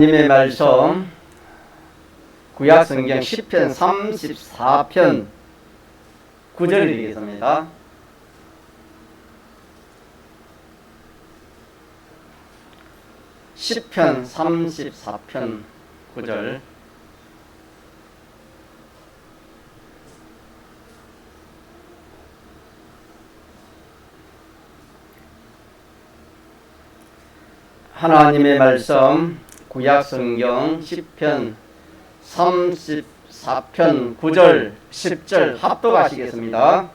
님의 말씀 구약성경 10편 34편 9절 읽겠습니다. 시편 34편 9절. 하나님의 말씀 구약성경 10편 34편 9절 10절 합독하시겠습니다.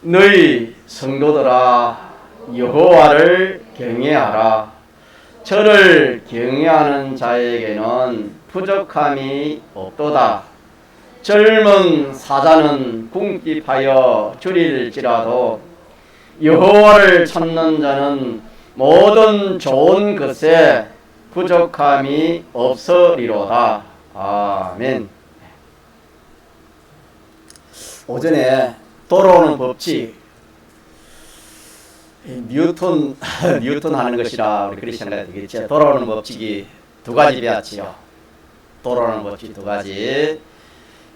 너희 성도들아 여호와를 경외하라. 저를 경외하는 자에게는 부족함이 없도다. 젊은 사자는 궁핍하여 줄일지라도 여호와를 찾는 자는 모든 좋은 것에 부족함이 없으리로다. 아멘. 오전에 돌아오는 법칙, 뉴턴 하는 것이라 우리 그렇게 생각이 되겠죠. 돌아오는 법칙이 두 가지 배웠지요. 돌아오는 법칙 두 가지.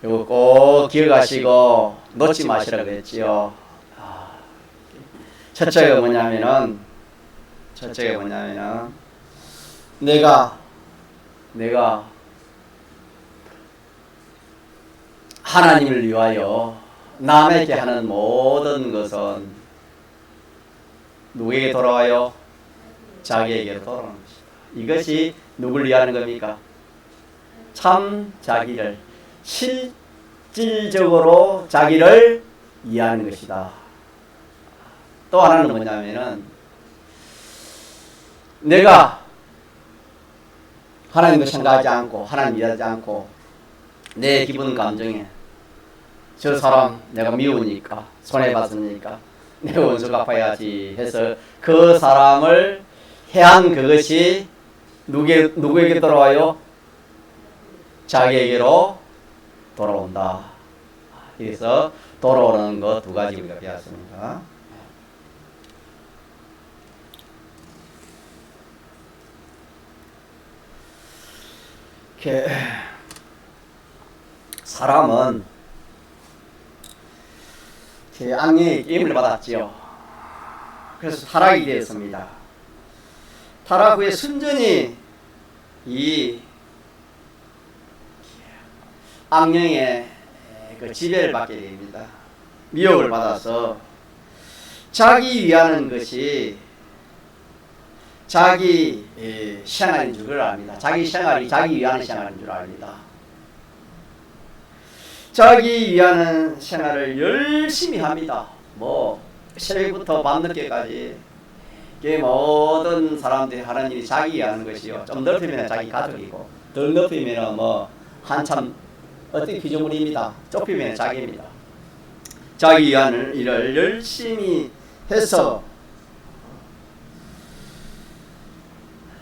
이거 꼭 기억하시고 놓지 마시라고 했지요. 첫째가 뭐냐면은 내가 하나님을 위하여 남에게 하는 모든 것은 누구에게 돌아와요? 자기에게 돌아오는 것이다. 이것이 누굴 위하는 겁니까? 참 자기를, 실질적으로 자기를 위하는 것이다. 또 하나는 뭐냐면은 내가 하나님을 생각하지 않고 하나님 이해하지 않고 내 기분 감정에 저 사람 내가 미우니까 손해봤으니까 내 원수 갚아야지 해서 그 사람을 해한 그것이 누구에게 돌아와요? 자기에게로 돌아온다. 그래서 돌아오는 것 두 가지 우리가 배웠습니다. 사람은 악령의 게임을 받았지요. 그래서 타락이 되었습니다. 타락 후에 순전히 이 악령의 그 지배를 받게 됩니다. 미혹을 받아서 자기 위하는 것이 자기 생활인 줄 압니다. 자기 생활이 자기 위하는 생활인 줄 압니다. 자기 위하는 생활을 열심히 합니다. 새벽부터 밤늦게까지 모든 사람들이 하는 일이 자기 위하는 것이요. 좀 넓히면 자기 가족이고, 덜 넓히면 한참 어떤 피조물입니다. 좁히면 자기입니다. 자기 위하는 일을 열심히 해서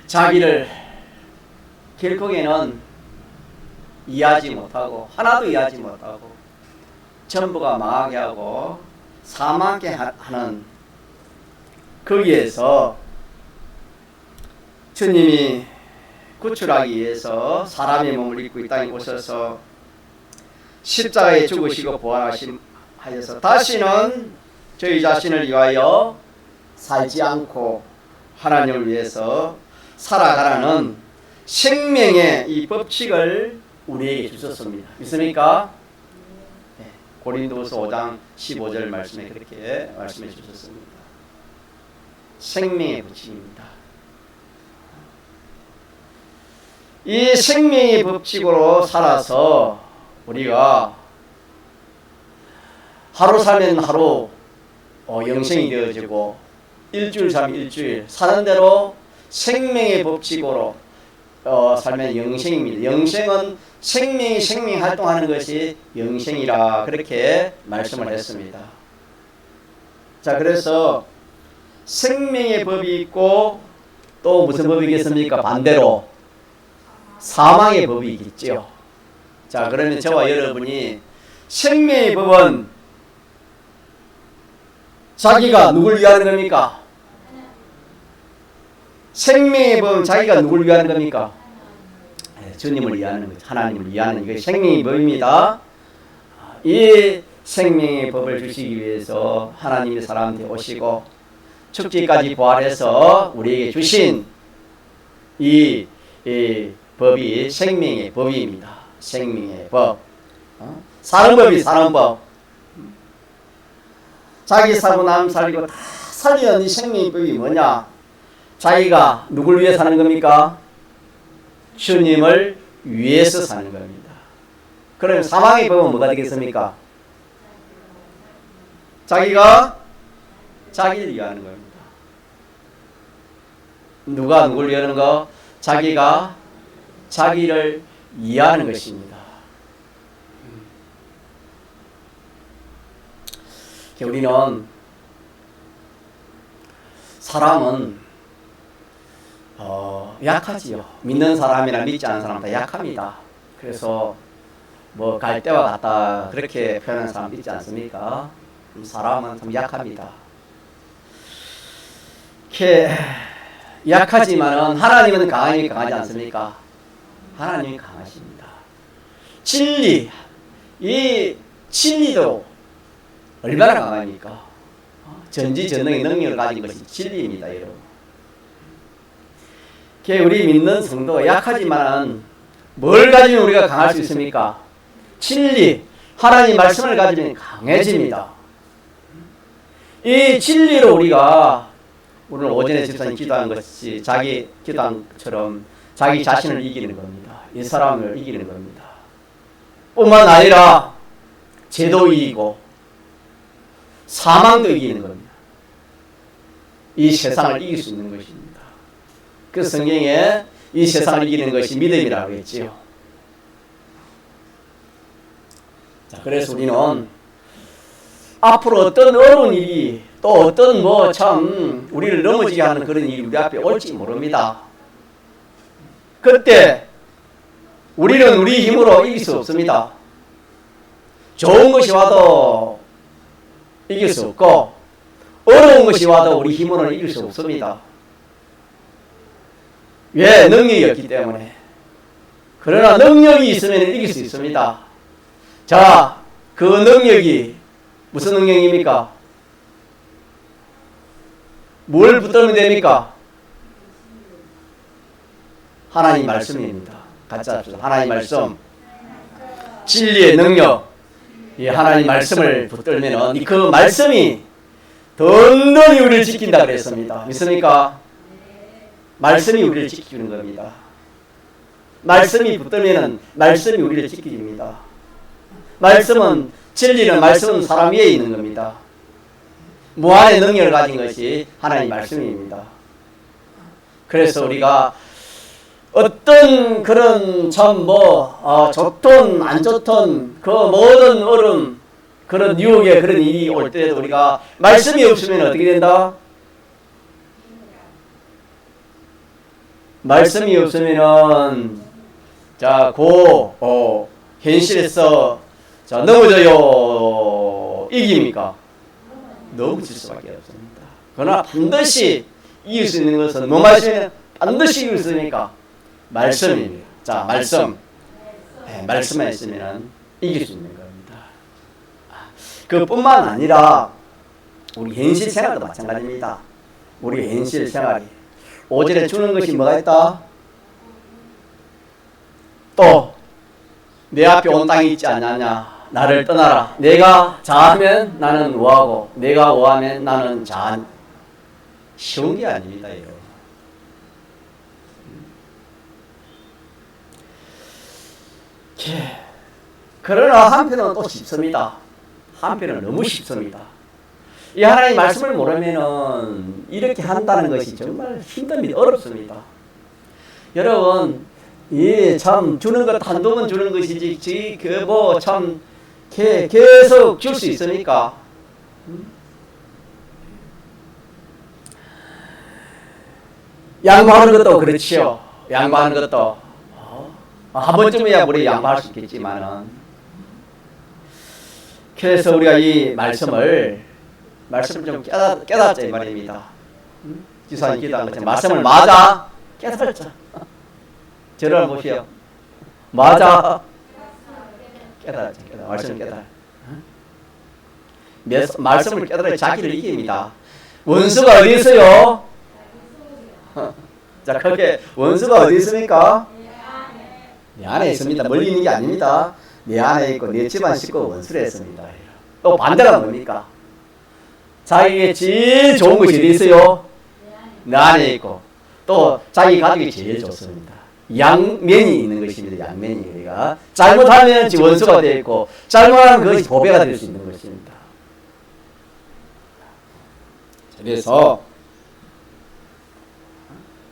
자기를 결국에는 이해하지 못하고 하나도 이해하지 못하고 전부가 망하게 하고 사망하게 하는 거기에서 주님이 구출하기 위해서 사람의 몸을 입고 이 땅에 오셔서 십자가에 죽으시고 부활하셔서 다시는 저희 자신을 위하여 살지 않고 하나님을 위해서 살아가라는 생명의 이 법칙을 우리에게 주셨습니다. 믿습니까? 네. 고린도서 5장 15절 말씀에 그렇게 말씀해 주셨습니다. 생명의 법칙입니다. 이 생명의 법칙으로 살아서 우리가 하루 살면 하루 영생이 되어지고 일주일 살면 일주일 사는 대로 생명의 법칙으로 살면 영생입니다. 영생은 생명이 활동하는 것이 영생이라 그렇게 말씀을 했습니다. 자, 그래서 생명의 법이 있고 또 무슨 법이 있겠습니까? 반대로 사망의 법이 있겠죠. 자, 그러면 저와 여러분이 생명의 법은 자기가 누굴 위하는 겁니까? 생명의 법은 자기가 누굴 위하는 겁니까? 주님을 위하는 거죠. 하나님을 위하는 이게 생명의 법입니다. 이 생명의 법을 주시기 위해서 하나님의 사람한테 오시고 축지까지 부활해서 우리에게 주신 이 법이 생명의 법입니다. 생명의 법. 사는 법이 사는 법. 자기 살고 남 살리고 다 살리는 이 생명의 법이 뭐냐? 자기가 누굴 위해 사는 겁니까? 주님을 위해서 사는 겁니다. 그러면 사망의 법은 뭐가 되겠습니까? 자기가 자기를 위하는 겁니다. 누가 누굴 위하는 거? 자기가 자기를 위하는 것입니다. 우리는 사람은 약하지요. 믿는 사람이나 믿지 않는 사람 다 약합니다. 그래서 뭐 갈 때와 같다 그렇게 표현하는 사람 있지 않습니까? 사람은 참 약합니다. 이렇게 약하지만은 하나님은 강하지 않습니까? 하나님이 강하십니다. 진리, 이 진리도 얼마나 강합니까? 전지전능의 능력을 가진 것이 진리입니다, 여러분. 우리 믿는 성도가 약하지만 뭘 가지면 우리가 강할 수 있습니까? 진리, 하나님 말씀을 가지면 강해집니다. 이 진리로 우리가 오늘 오전에 집사님 기도한 것이 자기 기도한 것처럼 자기 자신을 이기는 겁니다. 이 사람을 이기는 겁니다. 뿐만 아니라 죄도 이기고 사망도 이기는 겁니다. 이 세상을 이길 수 있는 것입니다. 그 성경에 이 세상을 이기는 것이 믿음이라고 했지요. 자, 그래서 우리는 앞으로 어떤 어려운 일이 또 어떤 뭐 참 우리를 넘어지게 하는 그런 일이 우리 앞에 올지 모릅니다. 그때 우리는 우리 힘으로 이길 수 없습니다. 좋은 것이 와도 이길 수 없고 어려운 것이 와도 우리 힘으로는 이길 수 없습니다. 왜? 능력이 없기 때문에. 그러나 능력이 있으면 이길 수 있습니다. 자, 그 능력이 무슨 능력입니까? 뭘 붙들면 됩니까? 하나님 말씀입니다. 같이 합시다. 하나님 말씀. 진리의 능력. 이 하나님 말씀을 붙들면 그 말씀이 든든히 우리를 지킨다 그랬습니다. 믿습니까? 말씀이 우리를 지키는 겁니다. 말씀이 붙들면 말씀이 우리를 지킵니다. 말씀은 진리는 말씀은 사람 위에 있는 겁니다. 무한의 능력을 가진 것이 하나님 말씀입니다. 그래서 우리가 어떤 그런 참 좋든 안 좋든 그 모든 얼음 그런 유혹의 그런 일이 올 때도 우리가 말씀이 없으면 어떻게 된다? 말씀이 없으면은 자, 현실에서 자, 넘어져요. 이깁니까? 넘어질 수밖에 없습니다. 그러나 반드시 이길 수 있는 것은 뭐 말씀이면 반드시 이길 수 있으니까 말씀입니다. 자, 말씀. 네, 말씀만 있으면 이길 수 있는 겁니다. 그뿐만 아니라 우리 현실 생활도 마찬가지입니다. 우리 현실 생활이 오전에 주는 것이 뭐가 있다? 또 내 앞에 온 땅이 있지 않느냐? 나를 떠나라. 내가 자하면 나는 우하고 내가 우하면 나는 자한. 쉬운 게 아닙니다, 여러분. 그러나 한편은 또 쉽습니다. 한편은 너무 쉽습니다. 이 하나님 말씀을 모르면은 이렇게 한다는 것이 정말 힘듭니다. 어렵습니다. 여러분, 참 주는 것 한두 번 주는 것이지 참 계속 줄 수 있습니까? 양보하는 것도 그렇지요. 양보하는 것도 한 번쯤이야 우리 양보할 수 있겠지만은, 그래서 우리가 이 말씀을 좀 깨닫자 이 말입니다. 지사님 기도한 것처럼 말씀을 맞아 깨달자. 저를 보시오. 맞아 깨달자. 말씀을 깨달아. 말씀을 깨달아 자기를 이깁니다. 원수가 어디 있어요? 자, 그렇게 원수가 어디 있습니까? 내 안에 있습니다. 멀리 있는 게 아닙니다. 내 안에 있고 내 집안 식구 원수를 했습니다. 또 반대가 뭡니까? 자기에게 제일 좋은 것이 어디 있어요? 내 안에 있고 또 자기 가족이 제일 좋습니다. 양면이 있는 것입니다. 양면이 우리가 잘못하면 원수가 되어 있고 잘못하면 그것이 보배가 될 수 있는 것입니다. 그래서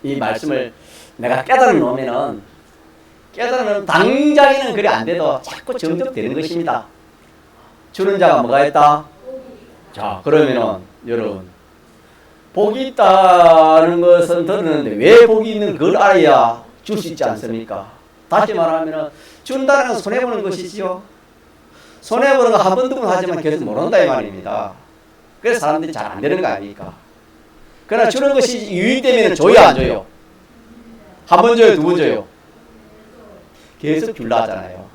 이 말씀을 내가 깨달아 놓으면은 당장에는 그래 안 돼도 자꾸 점점 되는 것입니다. 주는 자가 뭐가 있다? 자, 그러면은 여러분 복이 있다는 것은 들었는데 왜 복이 있는 걸 알아야 줄 수 있지 않습니까? 다시 말하면은 준다는 건 손해보는 것이지요. 손해보는 거 한 번, 두 번 하지만 계속 모른다 이 말입니다. 그래서 사람들이 잘 안 되는 거 아닙니까? 그러나 주는 것이 유익되면 줘요, 안 줘요? 한 번 줘요, 두 번 줘요? 계속 줄라 하잖아요.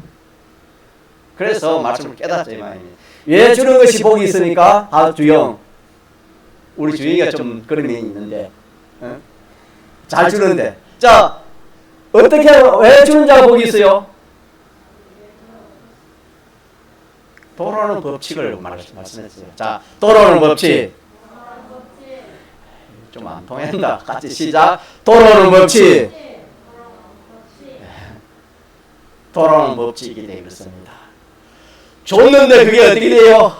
그래서 말씀을 깨닫죠, 이 말입니다. 왜 주는 것이 복이 있으니까? 주영. 우리 주영이가 좀 그런 면이 있는데, 잘 주는데. 자, 어떻게, 왜 주는 자가 복이 있어요? 돌아오는 법칙을 말씀했어요. 자, 돌아오는 법칙. 좀 안 통한다. 같이 시작. 돌아오는 법칙. 돌아오는 법칙이 되겠습니다. 줬는데 그게 어떻게 돼요?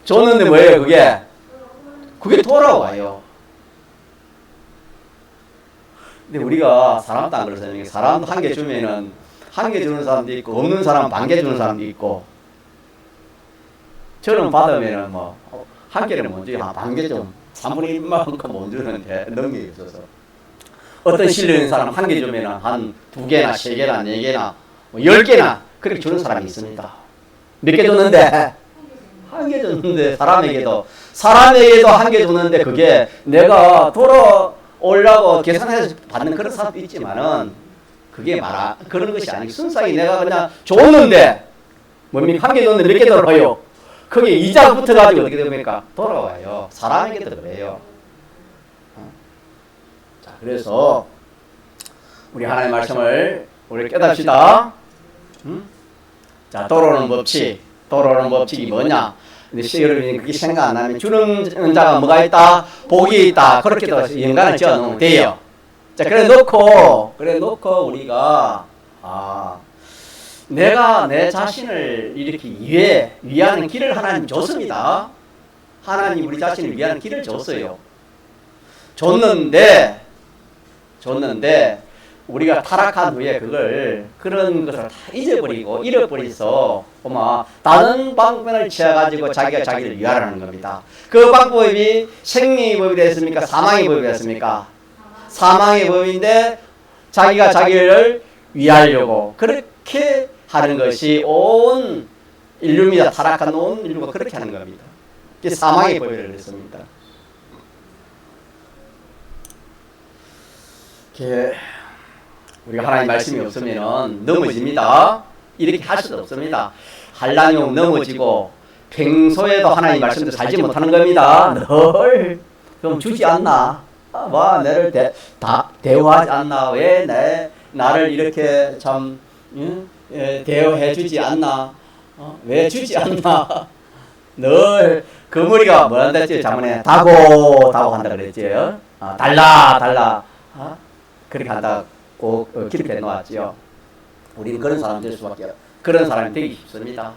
줬는데 뭐예요, 그게? 그게 돌아와요. 근데 우리가 사람도 안 그렇잖아요. 사람도 한 개 주면은 한 개 주는 사람도 있고 없는 사람 반 개 주는 사람도 있고. 저는 받으면은 뭐 한 개는 못 줘요. 반 개 좀 3분의 1만큼 못 주는데 능력이 없어서. 어떤 실력 있는 사람 한 개 주면은 한 2개나 3개나 4개나 뭐 10개나 그렇게 주는 사람이 있습니다. 몇 개 줬는데? 한 개 줬는데 사람에게도 한 개 줬는데 그게 내가 돌아오려고 계산해서 받는 그런 사람도 있지만은 그게 그런 것이 아니고 순수하게 내가 그냥 줬는데 뭡니까? 한 개 줬는데 몇 개 돌아와요? 그게 이자 붙어가지고 어떻게 됩니까? 돌아와요. 사람에게도 그래요. 자, 그래서 우리 하나님의 말씀을 우리 깨닫시다. 자, 돌아오는 법칙. 돌아오는 법칙이 뭐냐? 근데 여러분이 그게 생각 안 하면 주는 자가 뭐가 있다? 복이 있다. 그렇게도 연관을 지어 놓으면 돼요. 자, 그래 놓고 우리가 내가 내 자신을 이렇게 위하는 길을 하나님 줬습니다. 하나님 우리 자신을 위하는 길을 줬어요. 줬는데 우리가 타락한 후에 그런 것을 다 잃어버려서 다른 방법을 취해가지고 자기가 자기를 위하라는 겁니다. 그 방법이 생명의 법이 됐습니까? 사망의 법이 됐습니까? 사망의 법인데 자기가 자기를 위하려고 그렇게 하는 것이 온 인류입니다. 타락한 온 인류가 그렇게 하는 겁니다. 이게 사망의 법이라고 했습니다. 우리가 하나님 말씀이 없으면 넘어집니다. 이렇게 할 수도 없습니다. 환난이 오면 넘어지고 평소에도 하나님 말씀도 살지 못하는 겁니다. 늘 좀 주지 않나? 나를 대우하지 않나? 왜 나를 이렇게 참 대우해 주지 않나? 왜 주지 않나? 늘 그 머리가 뭐란다 했지? 자문에 다고 한다 그랬지요. 달라. 그렇게 한다고 기록해 놓았지요. 우리는 그런 사람 될 수밖에 그런 사람이 되기 쉽습니다.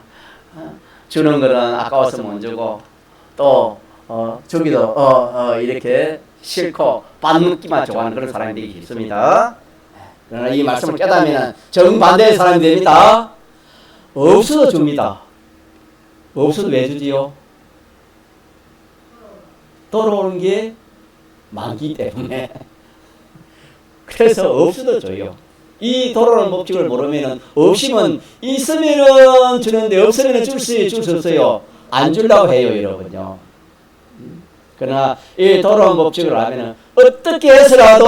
주는 거는 아까워서 못 주고 또 주기도 이렇게 싫고 받기만 좋아하는 그런 사람이 되기 쉽습니다. 그러나 이 말씀을 깨닫으면 정반대의 사람이 됩니다. 없어도 줍니다. 없어도 왜 주지요? 돌아오는 게 많기 때문에. 그래서 없어도 줘요. 이 돌아오는 법칙을 모르면은 없으면 있으면은 주는데 없으면은 줄 수 없어요. 안 주려고 해요, 여러분요. 그러나 이 돌아온 법칙을 알면 어떻게 해서라도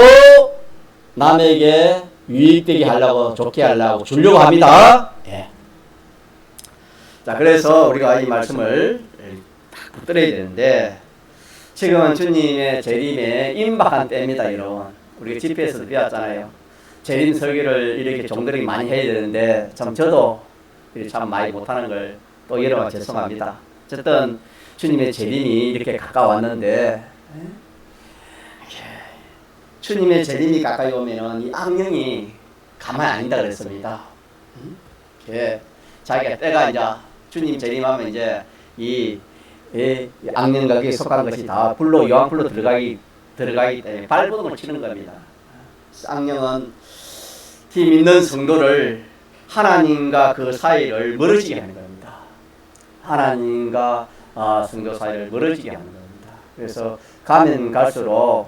남에게 유익되게 하려고, 좋게 하려고 주려고 합니다. 예. 자, 그래서 우리가 이 말씀을 딱 붙들어야 되는데, 지금은 주님의 재림에 임박한 때입니다, 여러분. 우리가 집회에서도 배웠잖아요. 재림 설교를 이렇게 종들이 많이 해야 되는데, 참 저도 참 많이 못하는 걸 또 여러분 죄송합니다. 어쨌든 주님의 재림이 이렇게 가까웠는데, 주님의 재림이 가까이 오면은 이 악령이 가만히 안 있다 그랬습니다. 자기가 때가 이제 주님 재림하면 이제 이 악령과 그에 속한 것이 다 불로, 요한불로 들어가기 때문에 발버둥을 치는 겁니다. 악령은 힘 있는 성도를 하나님과 그 사이를 멀어지게 하는 겁니다. 하나님과 성도 사이를 멀어지게 하는 겁니다. 그래서 가면 갈수록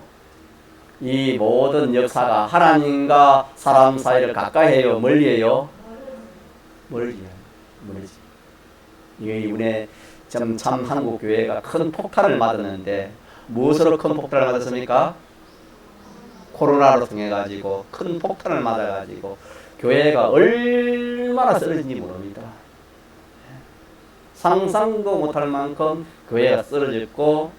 이 모든 역사가 하나님과 사람 사이를 가까이 해요, 멀리 해요? 멀리요. 멀리. 이게 이번에 참 한국 교회가 큰 폭탄을 맞았는데, 무엇으로 큰 폭탄을 맞았습니까? 코로나로 통해 가지고 큰 폭탄을 맞아 가지고 교회가 얼마나 쓰러진지 모릅니다. 상상도 못할 만큼 교회가 쓰러졌고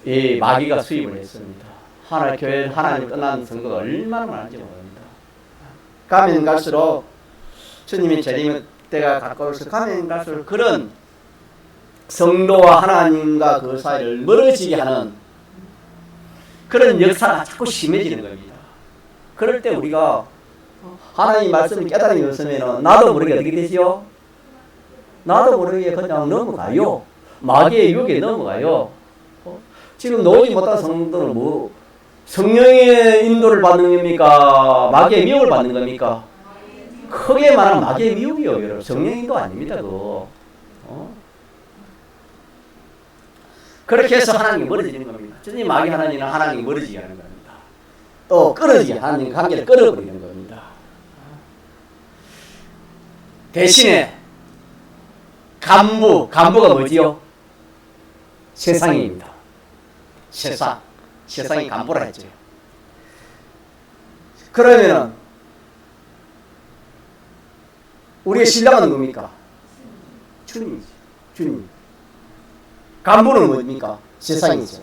이 마귀가 수입을 했습니다. 하나님 떠난 성도가 얼마나 많은지 모릅니다. 가면 갈수록 주님의 재림 때가 가까워서 가면 갈수록 그런 성도와 하나님과 그 사이를 멀어지게 하는 그런 역사가 자꾸 심해지는 겁니다. 그럴 때 우리가 하나님 말씀을 깨달음이 없으면 나도 모르게 어떻게 되지요? 나도 모르게 그냥 넘어가요. 마귀의 유혹에 넘어가요. 지금 나오지 못한 성도는 뭐 성령의 인도를 받는 겁니까? 마귀의 미혹을 받는 겁니까? 크게 말하면 마귀의 미혹이요, 여러분. 성령 인도 아닙니다, 그거. 그렇게 해서 하나님이 멀어지는 겁니다. 주님 마귀 하나님은 하나님이 멀어지게 하는 겁니다. 또 끊어지게, 하나님 관계를 끊어버리는 겁니다. 대신에 간부가 뭐지요? 세상입니다. 세상이 간부라 했죠. 그러면은 우리의 신랑은 뭡니까? 주님이죠. 주님. 간부는 뭡니까? 세상이죠.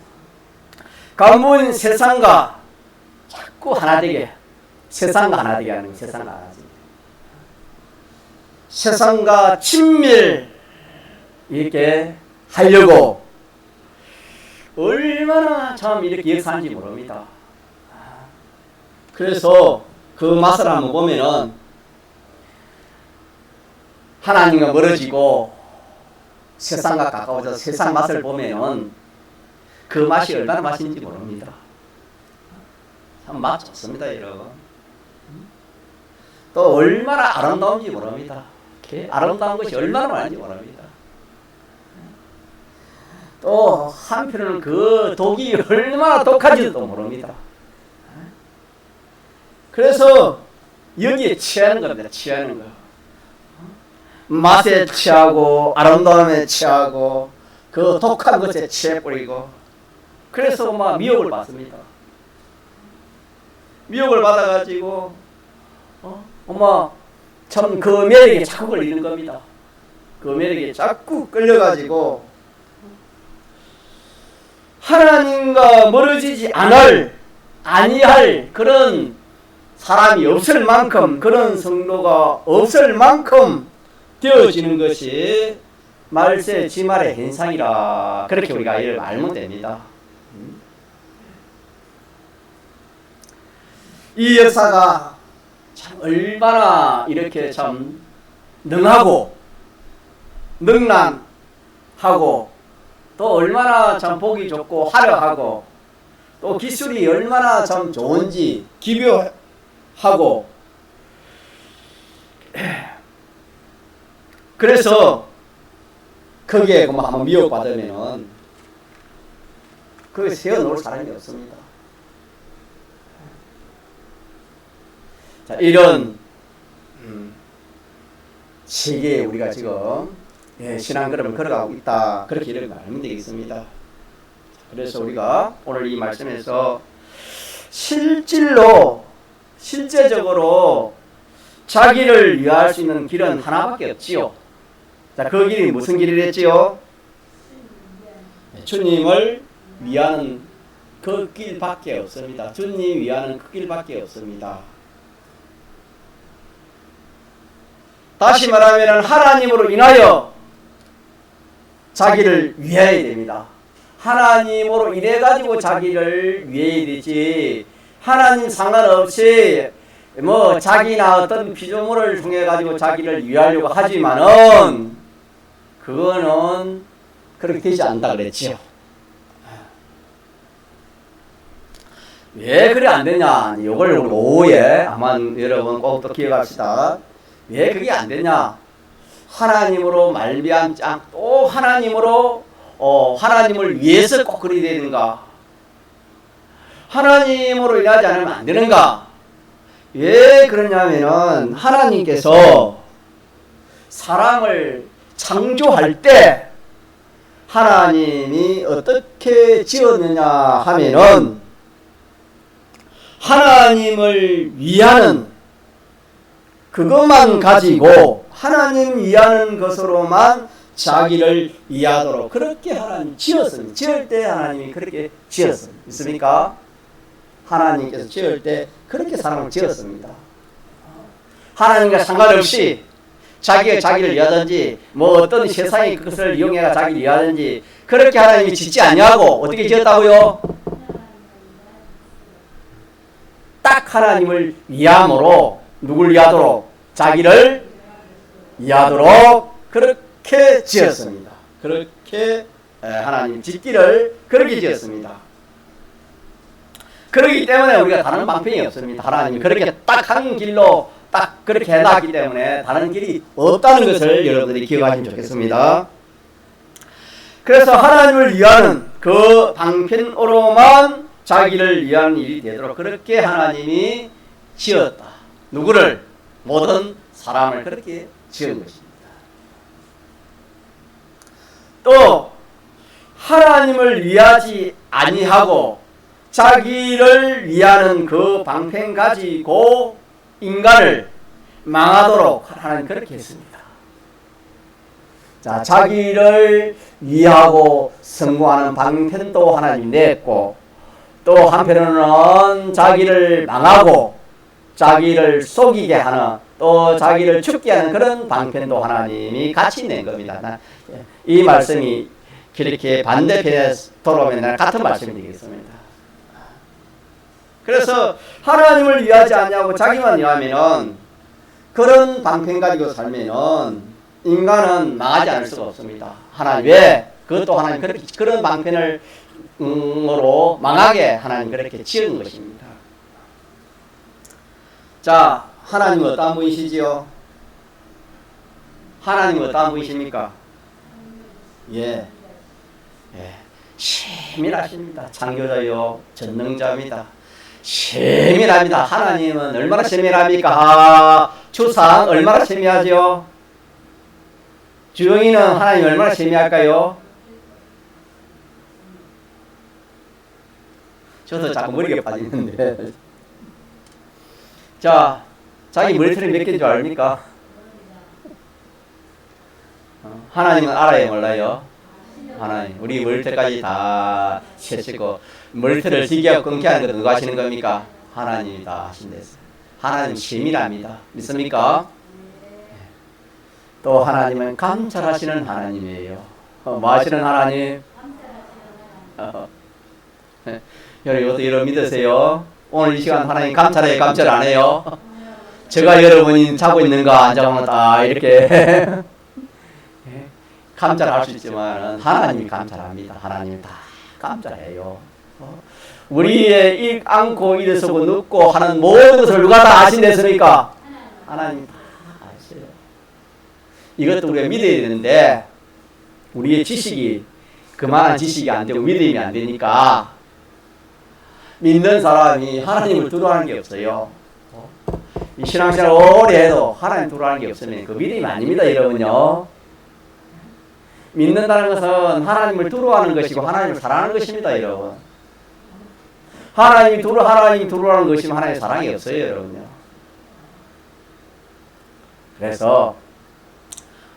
간부는 세상과 자꾸 하나 되게, 세상과 하나 되게 하는 세상과 하나 되게. 세상과 친밀 이렇게 하려고 얼마나 참 이렇게 역사하는지 모릅니다. 그래서 그 맛을 한번 보면은 하나님과 멀어지고 세상과 가까워져서 세상 맛을 보면은 그 맛이 얼마나 맛있는지 모릅니다. 참 맛 좋습니다, 여러분. 또 얼마나 아름다운지 모릅니다. 아름다운 것이 얼마나 많은지 모릅니다. 또 한편으로는 그 독이 얼마나 독한지도 모릅니다. 그래서 여기에 취하는 겁니다. 취하는 거. 맛에 취하고 아름다움에 취하고 그 독한 것에 취해버리고, 그래서 막 미혹을 받습니다. 미혹을 받아가지고 참 그 매력에 자꾸 걸리는 겁니다. 그 매력에 자꾸 끌려가지고 하나님과 멀어지지 아니할 그런 사람이 없을 만큼, 그런 성도가 없을 만큼 되어지는 것이 말세 지말의 현상이라, 그렇게 우리가 이를 알면 됩니다. 이 역사가 참 얼마나 이렇게 참 능하고 능란하고 또 얼마나 참 보기 좋고 화려하고 또 기술이 얼마나 참 좋은지 기묘하고, 그래서 거기에 한번 미혹받으면은 거기에 세워놓을 사람이 없습니다. 자, 이런 세계에 우리가 지금 신앙 걸음을 걸어가고 있다, 그렇게 이렇게 알면 되겠습니다. 그래서 우리가 오늘 이 말씀에서 실제적으로 자기를 위할 수 있는 길은 하나밖에 없지요. 자, 그 길이 무슨 길이랬지요? 주님을 위하는 그 길밖에 없습니다. 주님 위하는 그 길밖에 없습니다. 다시 말하면 하나님으로 인하여 자기를 위해야 됩니다. 하나님으로 인해 가지고 자기를 위해야 되지. 하나님 상관없이 뭐 자기나 어떤 피조물을 통해 가지고 자기를 위하려고 하지만은 그거는 그렇게 되지 않다 그랬지요. 왜 그래 안 되냐? 이걸 우리 오후에 아마 여러분 꼭 또 기억합시다. 왜 그게 안 되냐? 하나님으로 말미암지 않고 또 하나님으로 하나님을 위해서 꼭 그리 되는가? 하나님으로 일하지 않으면 안 되는가? 왜 그러냐면은 하나님께서 사람을 창조할 때 하나님이 어떻게 지었느냐 하면은 하나님을 위하는 그것만 가지고 하나님 위하는 것으로만 자기를 위하도록 그렇게 하나님 지었습니다. 지을 때 하나님이 그렇게 지었습니다. 있습니까? 하나님께서 지을 때 그렇게 사람을 지었습니다. 하나님과 상관없이 자기가 자기를 위하든지 뭐 어떤 세상이 그것을 이용해가 자기를 위하든지 그렇게 하나님이 짓지 않냐고. 어떻게 지었다고요? 딱 하나님을 위함으로 누굴 위하도록? 자기를 위하도록 그렇게 지었습니다. 그렇게 하나님 짓기를 그렇게 지었습니다. 그렇기 때문에 우리가 다른 방편이 없습니다. 하나님이 그렇게 딱 한 길로 딱 그렇게 해놨기 때문에 다른 길이 없다는 것을 여러분들이 기억하시면 좋겠습니다. 그래서 하나님을 위하는 그 방편으로만 자기를 위한 일이 되도록 그렇게 하나님이 지었다. 누구를? 모든 사람을 그렇게 지은 것입니다. 또 하나님을 위하지 아니하고 자기를 위하는 그 방편 가지고 인간을 망하도록 하나님 그렇게 했습니다. 자, 자기를 위하고 성공하는 방편도 하나님 냈고 또 한편으로는 자기를 망하고 자기를 속이게 하는 또 자기를 죽게 하는 그런 방편도 하나님이 같이 낸 겁니다. 이 말씀이 그렇게 반대편에 돌아오면 같은 말씀이 되겠습니다. 그래서 하나님을 위하지 않냐고 자기만 위하면은 그런 방편 가지고 살면은 인간은 망하지 않을 수가 없습니다. 하나님 왜? 그것도 하나님 그런 방편을 으로 망하게 하나님 그렇게 지은 것입니다. 자, 하나님은 어떠한 분이시지요? 하나님은 어떠한 분이십니까? 예. 세밀하십니다. 창조자요, 전능자입니다. 세밀합니다. 하나님은 얼마나 세밀합니까? 주상 얼마나 세밀하죠? 주영이는 하나님 얼마나 세밀할까요? 저도 자꾸 머리가 빠지는데. 자, 자기 머리털이 몇 개인 줄 압니까? 하나님은 알아요, 몰라요? 하나님, 우리 머리털까지 다 세시고 머리털을 희귀하고 끊게 하는 건 누가 하시는 겁니까? 하나님이 다 하신댔어요. 하나님 세밀합니다. 믿습니까? 또 하나님은 감찰하시는 하나님이에요. 뭐 하시는 하나님? 여러분 믿으세요? 오늘 이 시간 하나님 감찰해요? 감찰 안 해요? 제가 여러분이 자고 있는가 안 자고 있는가 이렇게 감찰할 수 있지만 하나님이 감찰합니다. 하나님이 다 감찰해요. 우리의 일 안고 일어서고 눕고 하는 모든 것을 누가 다 아신댔습니까? 하나님이 다 아셔요. 이것도 우리가 믿어야 되는데 우리의 지식이 그만한 지식이 안 되고 믿음이 안 되니까 믿는 사람이 하나님을 두려워하는 게 없어요. 이 신앙생활 오래 해도 하나님 두려워하는 게 없으면 그 믿음이 아닙니다, 여러분요. 믿는다는 것은 하나님을 두려워하는 것이고 하나님을 사랑하는 것입니다, 여러분. 하나님이 두려워하는 것이면 하나님의 사랑이 없어요, 여러분요. 그래서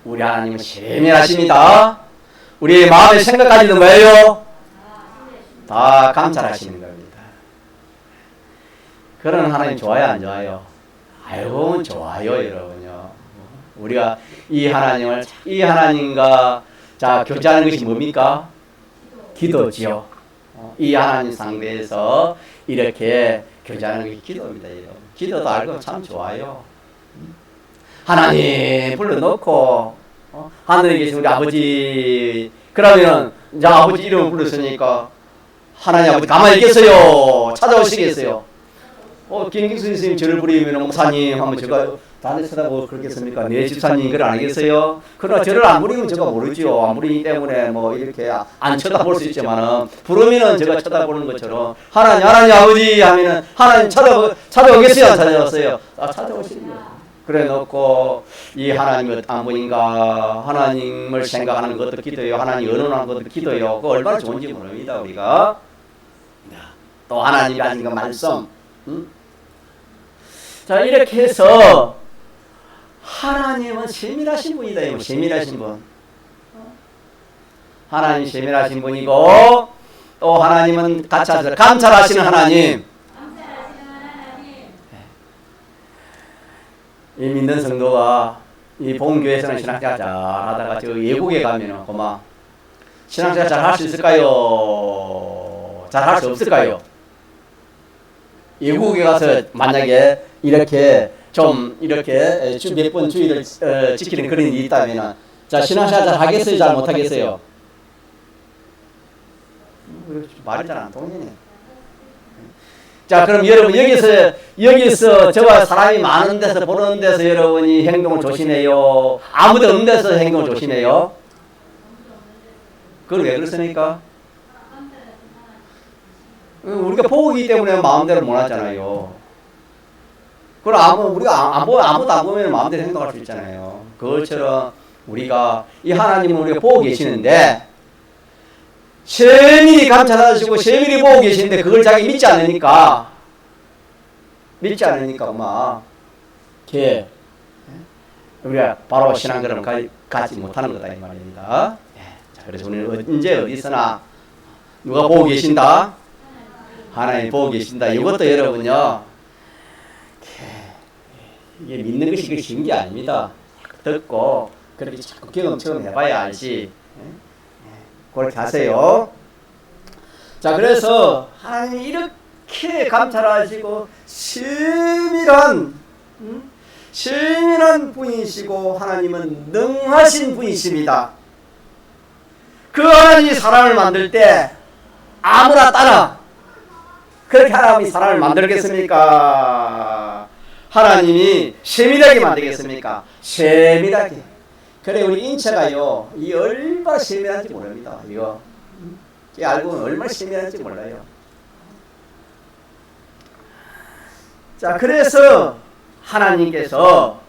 우리 하나님은 세밀하십니다. 우리의 마음의 생각까지도 뭐예요? 다 감찰하시는 겁니다. 그런 하나님 좋아요, 안 좋아요? 알고 보면 좋아요, 여러분요. 우리가 이 하나님과 자 교제하는 것이 뭡니까? 기도지요. 이 하나님 상대에서 이렇게 교제하는 것이 기도입니다, 여러분. 기도도 알고 참 좋아요. 하나님 불러놓고 하늘에 계신 우리 아버지, 그러면 이제 아버지 이름을 불렀으니까 하나님 아버지 가만히 있겠어요? 찾아오시겠어요? 김경수 선생님 저를 부르면 목사님 하면 제가 다른 데 쳐다보고 그러겠습니까? 네 집사님 그걸 안 하겠어요? 그러나 저를 안 부르면 제가 모르죠. 안 부르기 때문에 뭐 이렇게 안 쳐다볼 수 있지만은 부르면은 제가 쳐다보는 것처럼 하나님 아버지 하면은 하나님 찾아오겠어요? 안 찾아왔어요? 찾아오시죠. 그래 놓고 이 하나님이 어떤 분인가, 하나님을 생각하는 것도 기도요, 하나님 의논하는 것도 기도요. 그 얼마나 좋은지 모릅니다, 우리가. 또 하나님이 하신 그 말씀. 자, 이렇게 해서 하나님은 세밀하신 분이다. 세밀하신 분. 하나님 세밀하신 분이고, 또 하나님은 같이 하셔서 감찰하시는 하나님. 이 믿는 성도가 이 본교회에서는 신앙생활 잘 하다가 저 외국에 가면은 고마 신앙생활 잘 할 수 있을까요? 잘 할 수 없을까요? 외국에 가서 만약에 이렇게 좀 이렇게 몇 번 주의를 지키는 그런 일이 있다면은 자 신앙생활 잘 하겠어요? 잘 못하겠어요? 말이 잘 안 통하네. 자, 그럼 여러분 여기서 저와 사람이 많은 데서 보는 데서 여러분이 행동을 조심해요? 아무도 없는 데서 행동을 조심해요? 그걸 왜 그렇습니까? 우리가 보기 때문에 마음대로 못 하잖아요. 그럼 우리가 아무도 안 보면 마음대로 행동할 수 있잖아요. 그것처럼 우리가 이 하나님은 우리가 보고 계시는데 세밀히 감찰하시고 세밀히 보고 계시는데 그걸 자기 믿지 않으니까 엄마 우리가 바로 신앙처럼 가지 못하는 거다 이 말입니다. 자, 그래서 우리는 언제 어디서나 누가 보고 계신다? 하나님 보고 계신다. 이것도 여러분요 이게 믿는 것이 쉬운 게 아닙니다. 듣고 그렇게 자꾸 경험처럼 해봐야 알지. 그렇게 하세요. 자, 그래서 하나님이 이렇게 감찰하시고 세밀한 분이시고 하나님은 능하신 분이십니다. 그 하나님이 사람을 만들 때 아무나 따라 그렇게 하나님이 사람을 만들겠습니까? 하나님이 세밀하게 만들겠습니까? 세밀하게. 그래 우리 인체가요 이 얼마나 세밀한지 모릅니다. 이거 알고 보면 얼마나 세밀한지 몰라요. 자, 그래서 하나님께서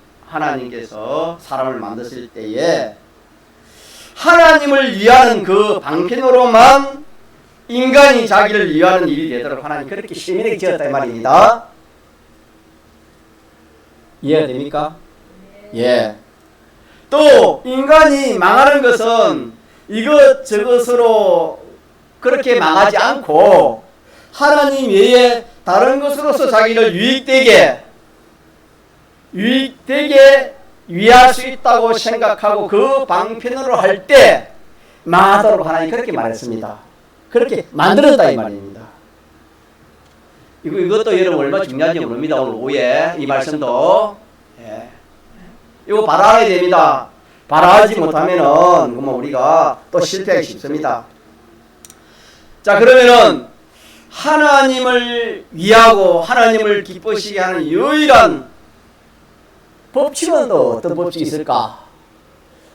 사람을 만드실 때에 하나님을 위하는 그 방편으로만 인간이 자기를 위하는 일이 되도록 하나님 그렇게 세밀하게 지었다 이 말입니다. 이해가 됩니까? 예. 또 인간이 망하는 것은 저것으로 그렇게 망하지 않고 하나님 외에 다른 것으로서 자기를 유익되게 위할 수 있다고 생각하고 그 방편으로 할 때 망하도록 하나님 그렇게 말했습니다. 그렇게 만들었다 이 말입니다. 이것도 여러분 얼마나 중요한지 모릅니다. 오늘 오후에 이 말씀도 이거 바라야 됩니다. 바라지 못하면은 우리가 또 실패하기 쉽습니다. 자, 그러면은 하나님을 위하고 하나님을 기쁘시게 하는 유일한 법칙은 또 어떤 법칙이 있을까?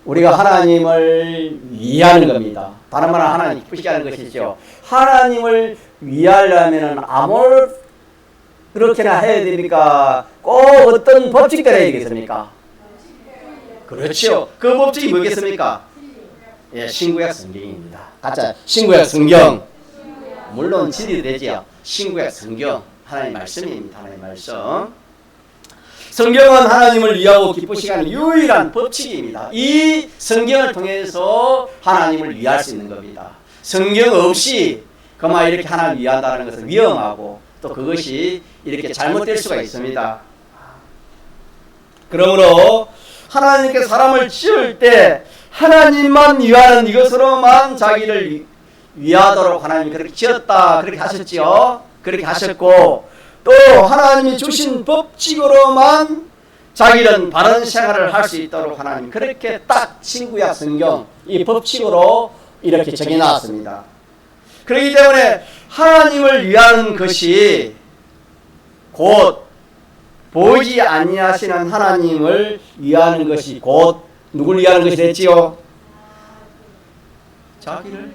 우리가 하나님을 위하는 겁니다. 다른 말은 하나님 기쁘시게 하는 것이죠. 하나님을 위하려면은 그렇게나 해야 됩니까? 꼭 어떤 법칙대로 해야 되겠습니까? 그렇죠. 그 법칙이 뭐겠습니까? 예, 신구약 성경입니다. 가짜 신구약 성경. 물론 진리 되지요. 신구약 성경 하나님 말씀입니다. 하나님 말씀. 성경은 하나님을 위하고 기쁘시게 하는 유일한 법칙입니다. 이 성경을 통해서 하나님을 위할 수 있는 겁니다. 성경 없이 그만 이렇게 하나님을 위한다는 것은 위험하고 또 그것이 이렇게 잘못될 수가 있습니다. 그러므로 하나님께 사람을 지을 때 하나님만 위하는 이것으로만 자기를 위하도록 하나님이 그렇게 지었다 그렇게 하셨지요. 그렇게 하셨고 또 하나님이 주신 법칙으로만 자기는 바른 생활을 할 수 있도록 하나님 그렇게 딱 신구약 성경 이 법칙으로 이렇게 정해놨습니다. 그렇기 때문에 하나님을 위하는 것이 곧 보이지 아니하시는 하나님을 위하는 것이 곧 누굴 위하는 것이 됐지요? 자기를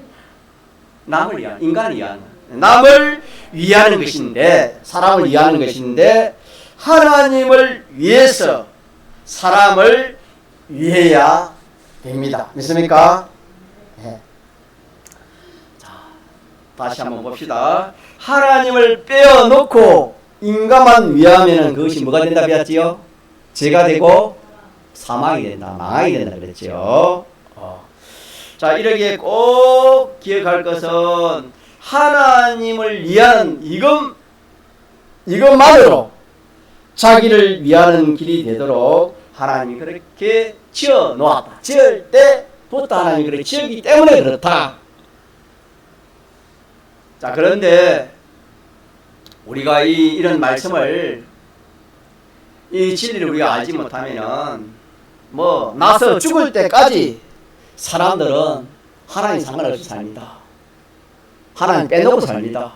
남을 위하는 인간을 위하는 남을 위하는 것인데 사람을 위하는 것인데 하나님을 위해서 사람을 위해야 됩니다. 믿습니까? 네. 자, 다시 한번 봅시다. 하나님을 빼어놓고 인간만 위하면 그것이 뭐가 된다 배웠지요? 죄가 되고 사망이 된다, 망하게 된다 그랬죠. 자, 이렇게 꼭 기억할 것은 하나님을 위하는 이것만으로 자기를 위하는 길이 되도록 하나님이 그렇게 지어 놓았다. 지을 때부터 하나님이 그렇게 지었기 때문에 그렇다. 자, 그런데 우리가 이런 말씀을 이 진리를 우리가 알지 못하면은 뭐 나서 죽을 때까지 사람들은 하나님 상관없이 삽니다. 하나님 빼놓고 삽니다.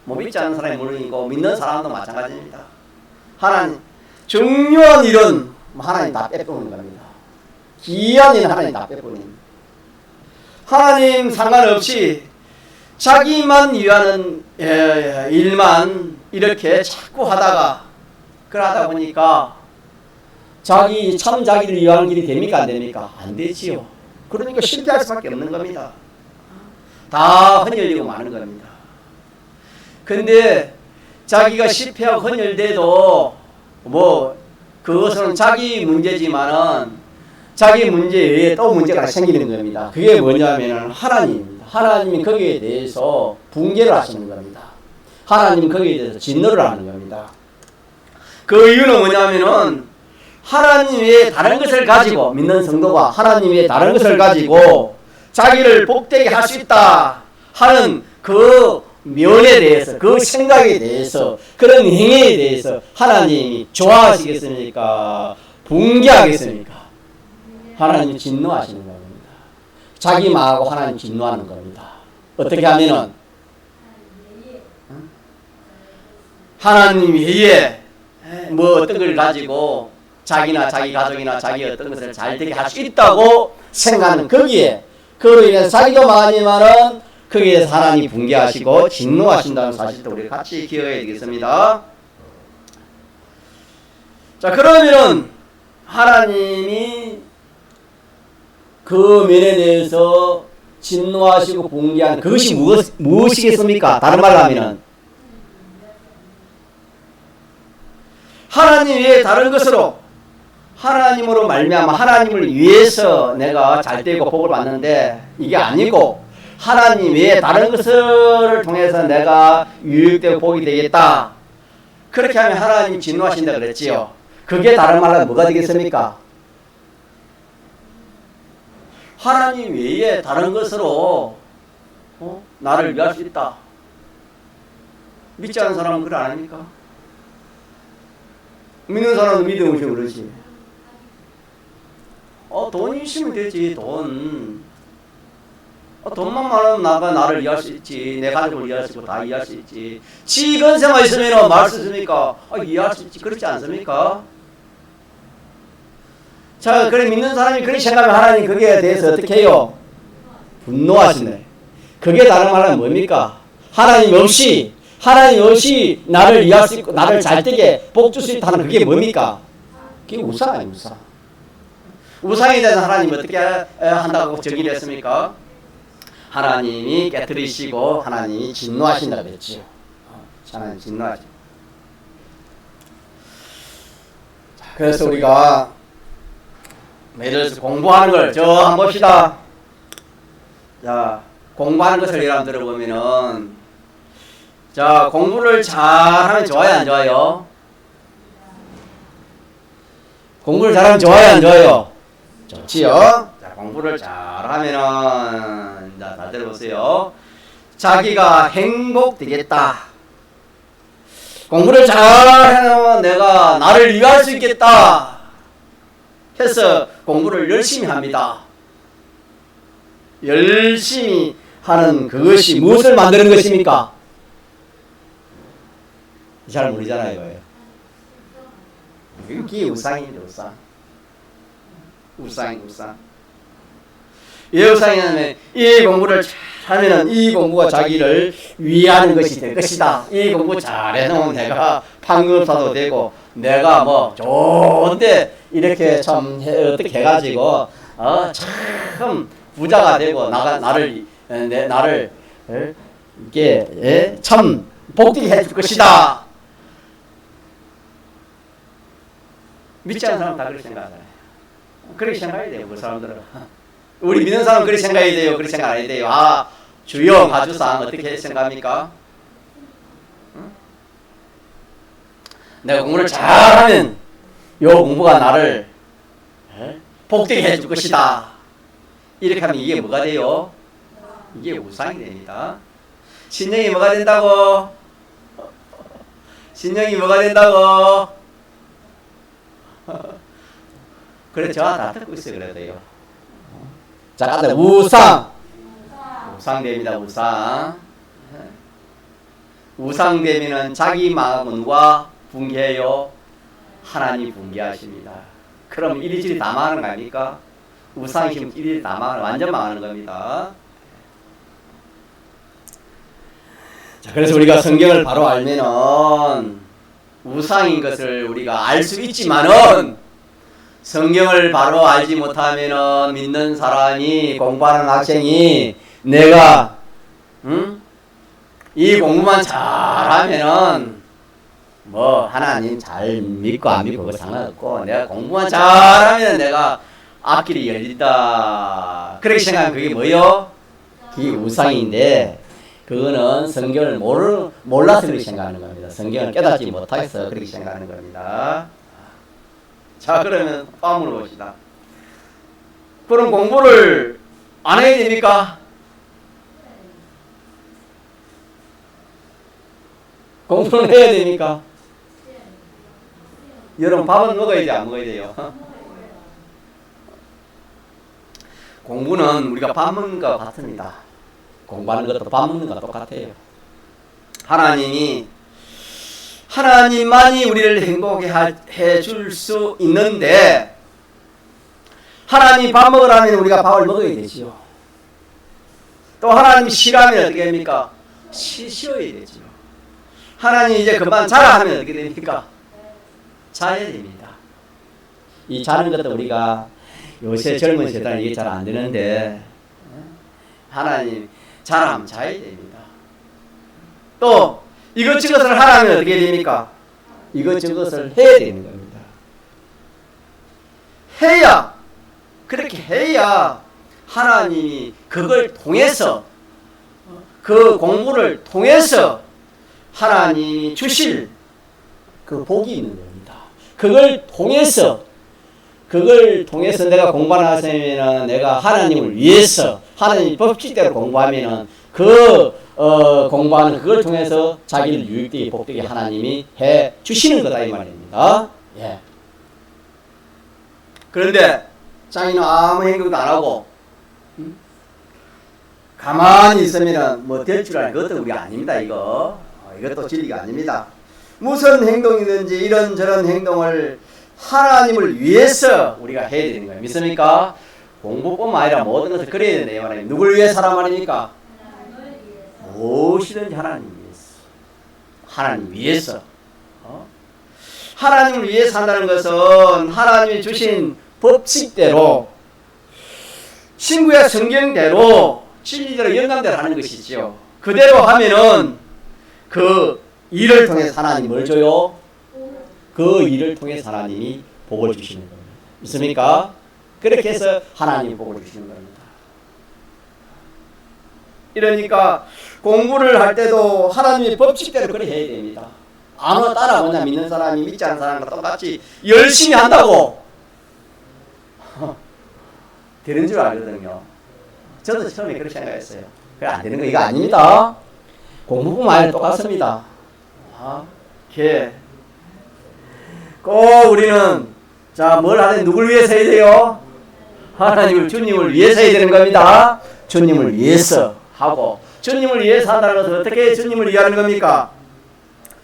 뭐 믿지 않는 사람이 물론이고 믿는 사람도 마찬가지입니다. 하나님 중요한 일은 하나님 다 빼놓는 겁니다. 귀한 일은 하나님 다 빼버립니다. 하나님 상관없이 자기만 위하는 일만 이렇게 자꾸 하다가 그러다 보니까 참 자기를 위하는 길이 됩니까 안 됩니까? 안 되지요. 그러니까 실패할 수밖에 없는 겁니다. 다 헌혈되고 마는 겁니다. 근데 자기가 실패하고 헌혈돼도 뭐 그것은 자기 문제지만은 자기 문제 외에 또 문제가 생기는 겁니다. 그게 뭐냐면은 하나님입니다. 하나님이 거기에 대해서 붕괴를 하시는 겁니다. 하나님이 거기에 대해서 진노를 하는 겁니다. 그 이유는 뭐냐면은 하나님 외에 다른 것을 가지고 믿는 성도가 하나님 외에 다른 것을 가지고 자기를 복되게 할 수 있다 하는 그 면에 대해서 그 생각에 대해서 그런 행위에 대해서 하나님이 좋아하시겠습니까? 붕괴하겠습니까? 하나님 진노하시는 겁니다. 자기만하고 하나님 진노하는 겁니다. 어떻게 하면은 하나님 외에 뭐 어떤 걸 가지고 자기나 자기 가족이나 자기 어떤 것을 잘 되게 할 수 있다고 생각하는 거기에 그로 인해서 자기도 망하지만은 거기에 대해서 하나님이 붕괴하시고 진노하신다는 사실도 우리 같이 기억해야 되겠습니다. 자, 그러면은 하나님이 그 면에 대해서 진노하시고 붕괴하는 그것이 무엇이겠습니까? 다른 말로 하면은 하나님 외에 다른 것으로 하나님으로 말미암아 하나님을 위해서 내가 잘되고 복을 받는데 이게 아니고 하나님 외에 다른 것을 통해서 내가 유익되고 복이 되겠다. 그렇게 하면 하나님 진노하신다 그랬지요. 그게 다른 말로 뭐가 되겠습니까? 하나님 외에 다른 것으로 나를 위할 수 있다. 믿지 않는 사람은 그걸 안 합니까? 믿는 사람은 믿음 없이 그러지. 돈이 있으면 되지, 돈. 돈만 많으면 나를 이해할 수 있지. 내 가족을 이해할 수 있고 다 이해할 수 있지. 지 건세만 있으면 말할 수 있습니까? 이해할 수 있지. 그렇지 않습니까? 자, 그래 믿는 사람이 그렇게 생각하면 하나님 거기에 대해서 어떻게 해요? 분노하시네. 그게 다른 말은 뭡니까? 하나님 없이 나를 이해할 수 있고 나를 잘되게 복 줄 수 있다는 그게 뭡니까? 그게 우상 아닙니까? 우상. 우상에 대해서 하나님 어떻게 한다고 정의를 했습니까? 하나님이 깨뜨리시고 하나님이 진노하신다고 했죠. 하나님 진노하신다. 그래서 우리가 예를 들어서 공부하는 걸 한번 봅시다. 자, 공부하는 것을 예를 들어보면은 자, 공부를 잘하면 좋아요, 안 좋아요? 공부를 잘하면 좋아요, 안 좋아요? 좋지요? 자, 공부를 잘하면은 자, 다 들어보세요. 자기가 행복되겠다. 공부를 잘하면 내가 나를 위할 수 있겠다 해서 공부를 열심히 합니다. 열심히 하는 그것이 무엇을 만드는 것입니까? 잘 모르잖아요. 이게 우상입니다. 우상. 이 우상이냐면 이 공부를 잘하면 이 공부가 자기를 위하는 것이 될 것이다. 이 공부 잘해놓으면 내가 판검사도 되고 내가 뭐 좋은데 이렇게 참 어떻게 해가지고 참 부자가 되고 나를 이게 참 복되게 해줄 것이다. 믿지 않는 사람 다 그렇게 생각하잖아요. 그렇게 생각해야 돼요. 그 사람들은. 우리 믿는 사람은 그렇게 생각해야 돼요. 그렇게 생각 안 해야 돼요. 아, 주여 가주상 어떻게 생각합니까? 응? 내가 공부를 잘하면 요 공부가 나를 복되게 해줄 것이다. 이렇게 하면 이게 뭐가 돼요? 이게 우상이 됩니다. 신령이 뭐가 된다고? 신령이 뭐가 된다고? 그래, 저와 다 듣고 있어요. 그래도요. 자, 우상 됩니다. 우상 되면은 자기 마음은 누가 붕괴해요? 하나님이 붕괴하십니다. 그럼 이리저리 다 망하는 거 아닙니까? 우상이시면 이리저리 다 망하는, 완전 망하는 겁니다. 자, 그래서 우리가 성경을 바로 알면은 우상인 것을 우리가 알 수 있지만은 성경을 바로 알지 못하면은 믿는 사람이 공부하는 학생이 내가 이 공부만 잘하면은 뭐 하나님 잘 믿고 안 믿고 그거 상관없고 내가 공부만 잘하면 내가 앞길이 열린다. 그렇게 생각하면 그게 뭐요? 그게 우상인데 그거는 성경을 몰라서 그렇게 생각하는 겁니다. 성경을 깨닫지 못해서 그렇게 생각하는 겁니다. 자, 그러면 빠물어 봅시다. 그럼 공부를 안 해야 됩니까? 공부는 해야 됩니까? 여러분 밥은 먹어야 돼, 안 먹어야 돼요? 공부는 우리가 밥 먹는 것과 같습니다. 공부하는 것도 밥 먹는 것과 똑같아요. 하나님만이 우리를 행복하게 해줄 수 있는데 하나님 밥 먹으라면 우리가 밥을 먹어야 되지요. 또 하나님 쉬라면 어떻게 됩니까? 쉬어야 되지요. 하나님 이제 그만 자라 하면 어떻게 됩니까? 자야 됩니다. 이 자는 것도 우리가 요새 젊은 세대는 이게 잘 안 되는데 하나님 자라면 자야 됩니다. 또 이것저것을 하라면 어떻게 됩니까? 이것저것을 해야 되는 겁니다. 그렇게 해야 하나님이 그걸 통해서 그 공부를 통해서 하나님이 주실 그 복이 있는 겁니다. 그걸 통해서 내가 공부하는 학생이면 내가 하나님을 위해서 하나님 법칙대로 공부하면은 공부하는 그걸 통해서 자기를 유익되게 복되게 하나님이 해 주시는 거다 이 말입니다. 예. 그런데 자기는 아무 행동도 안 하고 가만히 있으면 뭐 될 줄 알고 그것도 우리가 아닙니다. 이것도 진리가 아닙니다. 무슨 행동이든지 이런저런 행동을 하나님을 위해서 우리가 해야 되는 거예요. 믿습니까? 공부뿐만 아니라 모든 것을 그래야 되는데 말입니다. 누굴 위해 살아 말입니까? 무엇이든지 하나님 위해서 하나님을 위해 산다는 것은 하나님이 주신 법칙대로 신구약 성경대로 진리대로 영감대로 하는 것이지요. 그대로 하면은 그 일을 통해서 하나님 뭘 줘요? 그 일을 통해서 하나님이 복을 주시는 겁니다. 믿습니까? 그렇게 해서 하나님이 복을 주시는 겁니다. 이러니까 공부를 할 때도 하나님의 법칙대로 그래 해야 됩니다. 아무 따라오냐 믿는 사람이 믿지 않는 사람과 똑같이 열심히 한다고 되는 줄 알거든요. 저도 처음에 그렇게 생각했어요. 그래 안 되는 거 이거 아닙니다. 공부뿐만 아니라 똑같습니다. 꼭 우리는 자 뭘 하든 누굴 위해서 해야 돼요? 하나님을 주님을 위해서 해야 되는 겁니다. 주님을 위해서 하고 주님을 위해서 한다는 것은 어떻게 주님을 위하는 겁니까?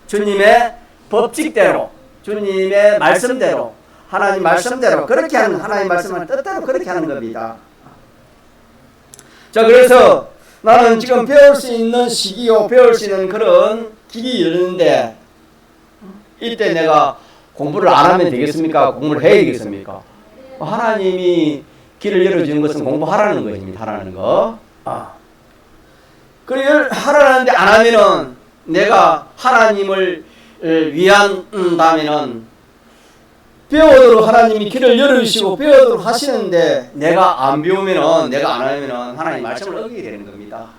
주님의 법칙대로 주님의 말씀대로 하나님 말씀대로 그렇게 하는 하나님 말씀을 뜻대로 그렇게 하는 겁니다. 자 그래서 나는 지금 배울 수 있는 시기요 배울 수 있는 그런 길이 열리는데 이때 내가 공부를 안 하면 되겠습니까? 공부를 해야 되겠습니까? 하나님이 길을 열어주는 것은 공부하라는 것입니다. 하라는 거. 그리고 하라는데 안 하면은 내가 하나님을 위한다면은 배우도록 하나님이 길을 열어주시고 배우도록 하시는데 내가 안 배우면은 내가 안 하면은 하나님 말씀을 어기게 되는 겁니다.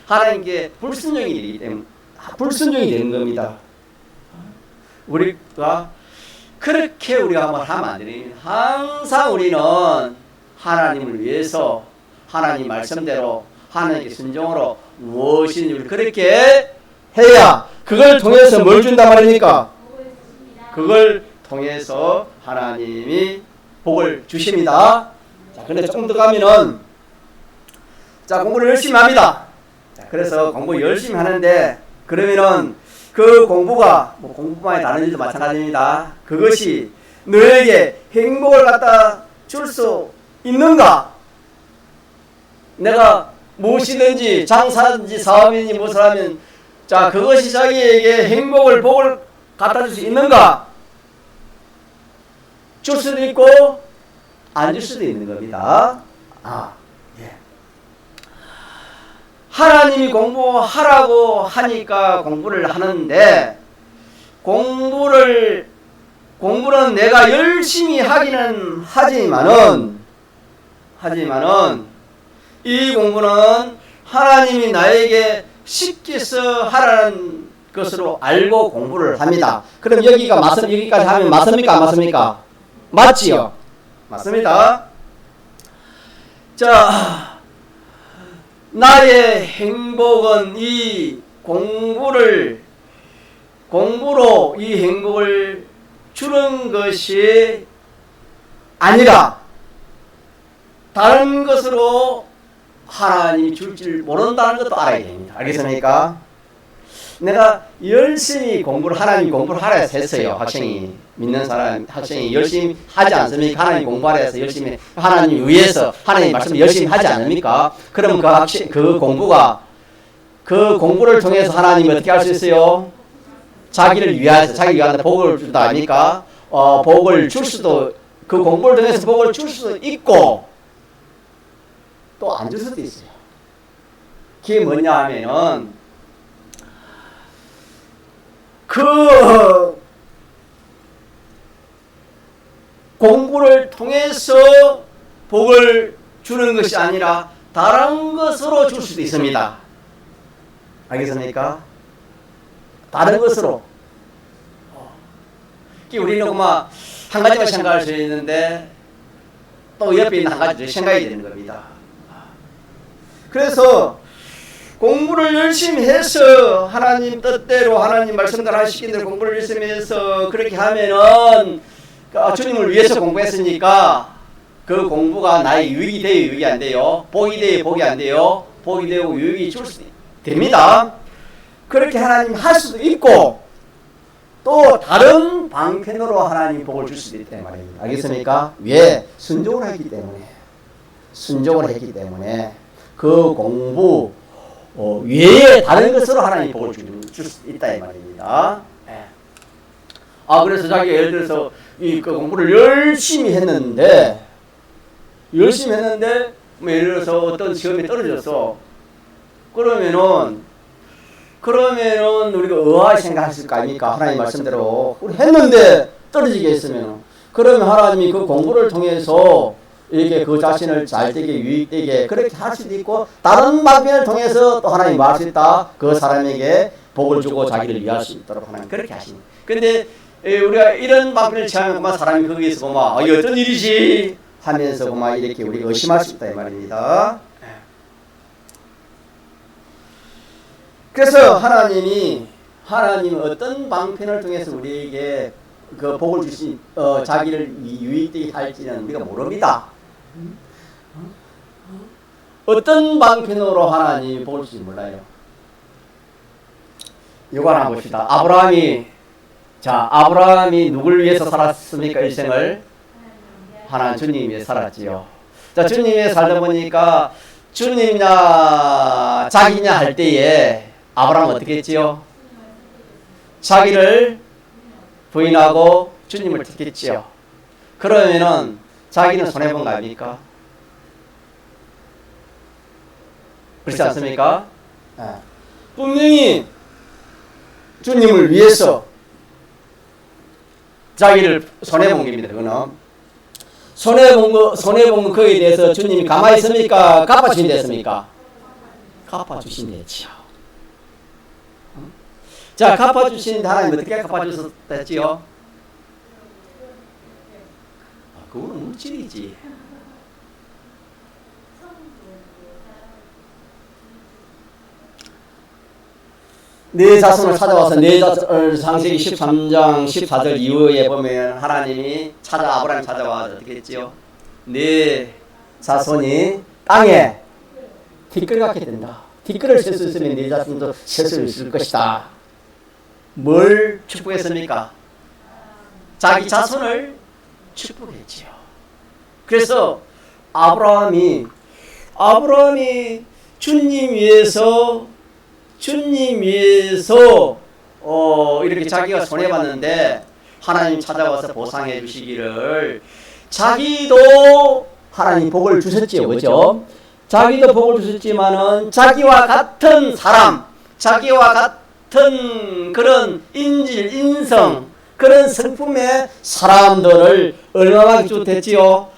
하나님께 불순종이 되기 때문에 불순종이 되는 겁니다. 우리가 그렇게 우리가 한번 하면 안 됩니다. 항상 우리는 하나님을 위해서 하나님 말씀대로 하나님께 순종으로 무엇이든지 그렇게 해야 그걸 통해서 뭘 준단 말입니까? 그걸 통해서 하나님이 복을 주십니다. 자, 그런데 조금 더 가면은 자 공부를 열심히 합니다. 자, 그래서 공부 열심히 하는데 그러면은 그 공부가 뭐 공부만이 다른 일도 마찬가지입니다. 그것이 너에게 행복을 갖다 줄 수 있는가? 내가 무엇이든지 장사든지 사업이든지 무엇을 하면 자 그것이 자기에게 행복을 복을 갖다 줄 수 있는가? 줄 수도 있고 안 줄 수도 있는 겁니다. 하나님이 공부하라고 하니까 공부를 하는데 공부는 내가 열심히 하기는 하지만은 이 공부는 하나님이 나에게 시켜서 하라는 것으로 알고 공부를 합니다. 그럼 여기까지 하면 맞습니까? 안 맞습니까? 맞지요? 맞습니다. 자, 나의 행복은 이 공부로 이 행복을 주는 것이 아니라 다른 것으로 하나님이 줄 줄 모른다는 것도 알아야 됩니다. 알겠습니까? 내가 열심히 하나님 공부를 하라 해서 했어요. 학생이 열심히 하지 않습니까? 하나님 공부하라 해서 열심히 하나님 위해서 하나님 말씀을 열심히 하지 않습니까? 그럼 그 공부를 통해서 하나님이 어떻게 할 수 있어요? 자기를 위한다 복을 준다 아닙니까? 복을 줄 수도 그 공부를 통해서 복을 줄 수도 있고 또 안 줄 수도 있어요. 그게 뭐냐 하면은 그 공부를 통해서 복을 주는 것이 아니라 다른 것으로 줄 수도 있습니다. 알겠습니까? 다른 것으로. 우리는 한 가지만 생각할 수 있는데 또 옆에 있는 한 가지를 생각이 되는 겁니다. 그래서 공부를 열심히 해서 하나님 뜻대로 하나님 말씀대로 하시기 대로 공부를 열심히 해서 그렇게 하면은 주님을 위해서 공부했으니까 그 공부가 나의 유익이 돼요? 유익이 안 돼요? 복이 돼요? 복이 안 돼요? 복이 되고 유익이 줄 수 됩니다. 그렇게 하나님 할 수도 있고 또 다른 방편으로 하나님 복을 줄 수도 있단 말입니다. 알겠습니까? 왜? 순종을 했기 때문에 그 공부 외에 다른 것으로 하나님 복을 줄 수 있다 이 말입니다. 그래서 자기가 예를 들어서 그 공부를 열심히 했는데 뭐 예를 들어서 어떤 시험에 떨어졌어. 그러면은 우리가 의아하게 생각했을 거 아닙니까? 하나님 말씀대로 우리 했는데 떨어지게 했으면 그러면 하나님이 그 공부를 통해서 이게 그 자신을 잘되게 유익되게 그렇게 할 수도 있고 다른 방편을 통해서 또 하나님 말할 수 있다. 그 사람에게 복을 주고 자기를 위할 수 있도록 하나님 그렇게 하시니. 근데 우리가 이런 방편을 취하면 사람이 거기에서 어떤 일이지 하면서 이렇게 우리가 의심할 수 있다 이 말입니다. 그래서 하나님은 어떤 방편을 통해서 우리에게 그 복을 주신 자기를 유익되게 할지는 우리가 모릅니다. 어떤 방편으로 하나님이 복을 주실지 몰라요. 이거 하나 봅시다. 아브라함이 누굴 위해서 살았습니까? 일생을 하나님 주님 위해 살았지요. 자, 주님 위해 살다 보니까 주님이냐 자기냐 할 때에 아브라함은 어떻게 했지요? 자기를 부인하고 주님을 택했지요. 그러면은 자기는 손해본 거 아닙니까? 그렇지 않습니까? 분명히 주님을 위해서 자기를 손해본 겁니다. 그거는 손해본 거에 대해서 주님이 가만히 있습니까? 갚아주신댔습니까? 갚아주신댔지요. 자, 갚아주신 하나님 어떻게 갚아주셨댔지요? 그거는 물질이지. 내 자손을 찾아와서 창세기 13장 14절 이후에 보면 하나님이 아브라함이 찾아와서 어떻게 했지요? 내 자손이 땅에 티끌 같게 된다. 티끌을 셀 수 있으면 내 자손도 셀 수 있을 것이다. 뭘 축복했습니까? 자기 자손을 축복했지요. 그래서 아브라함이 주님 위해서 이렇게 자기가 손해봤는데 하나님 찾아와서 보상해 주시기를 자기도 하나님 복을 주셨지요. 그죠? 자기도 복을 주셨지만은 자기와 같은 사람, 자기와 같은 그런 인질, 인성, 그런 성품의 사람들을 얼마나 주었지요?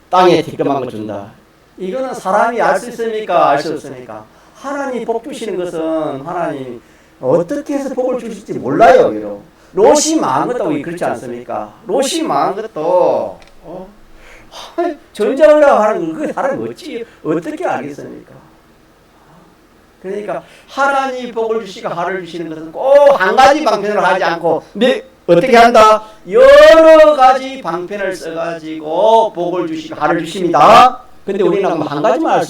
땅에 티끌만 거 준다. 이거는 사람이 알 수 있습니까? 알 수 없습니까? 하나님 복 주시는 것은 하나님 어떻게 해서 복을 주실지 몰라요. 롯이 망한 것도 그렇지 않습니까? 롯이 망한 것도 전쟁하려고 하는 거, 그 사람이 어떻게 알겠습니까? 그러니까 하나님 복을 주시고 하를 주시는 것은 꼭 한 가지 방편을 하지 않고 어떻게 한다? 여러 가지 방편을 써가지고 복을 주시고 하를 주십니다. 근데 우리는 한 가지만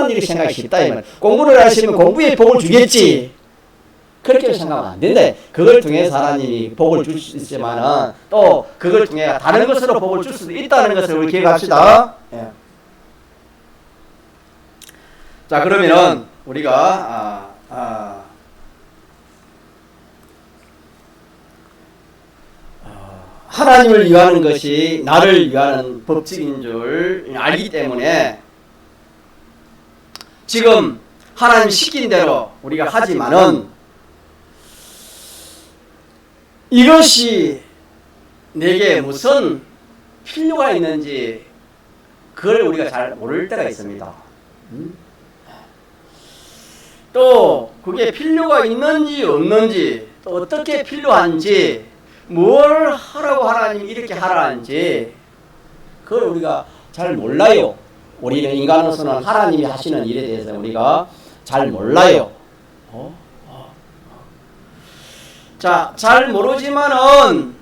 이렇게 생각이 쉽다. 공부를 하시면 공부에 복을 주겠지. 그렇게 생각하면 안 된다. 그걸 통해서 하나님이 복을 줄 수 있지만은 또 그걸 통해 다른 것으로 복을 줄 수도 있다는 것을 우리 기억합시다. 자, 그러면은 우리가 하나님을 위하는 것이 나를 위하는 법칙인 줄 알기 때문에 지금 하나님 시킨 대로 우리가 하지만은 이것이 내게 무슨 필요가 있는지 그걸 우리가 잘 모를 때가 있습니다. 또 그게 필요가 있는지 없는지 또 어떻게 필요한지 뭘 하라고 하나님이 이렇게 하라는지 그걸 우리가 잘 몰라요. 우리는 인간으로서는 하나님이 하시는 일에 대해서 우리가 잘 몰라요. 자, 잘 모르지만은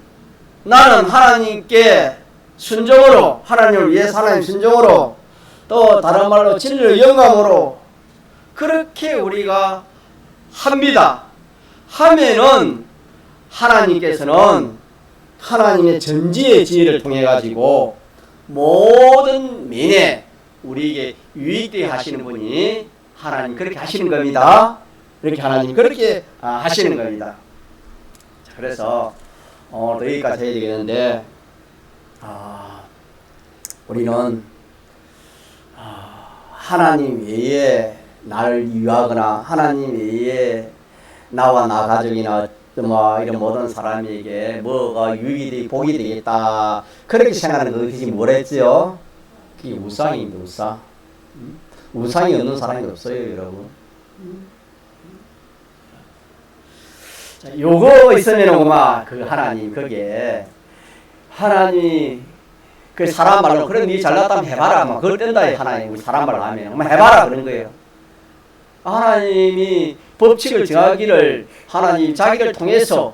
나는 하나님께 순종으로, 하나님을 위해서 하나님 순종으로, 또 다른 말로 진리의 영감으로 그렇게 우리가 합니다. 하면은 하나님께서는 하나님의 전지의 지혜를 통해 가지고 모든 면에 우리에게 유익되게 하시는 분이 하나님 그렇게 하시는 겁니다. 이렇게 하나님 그렇게 하시는 겁니다. 자, 그래서 또 여기까지 해야 되겠는데, 우리는 하나님 외에 나를 위하거나 하나님 외에 나와 나 가족이나 뭐 이런 모든 사람에게 뭐가 유익이 되고 복이 되겠다 그렇게 생각하는 그것이 뭐랬지요? 그게 우상입니다. 우상. 우상이 없는 사람이 없어요, 여러분. 자, 요거 있으면 그 하나님 거기에 하나님 그 사람 말로 그래 니 잘났다면 해봐라 막 그걸 뜬다 하나님 우리 사람 말로 하면 해봐라 그런 거예요. 하나님이 법칙을 정하기를 하나님 자기를 통해서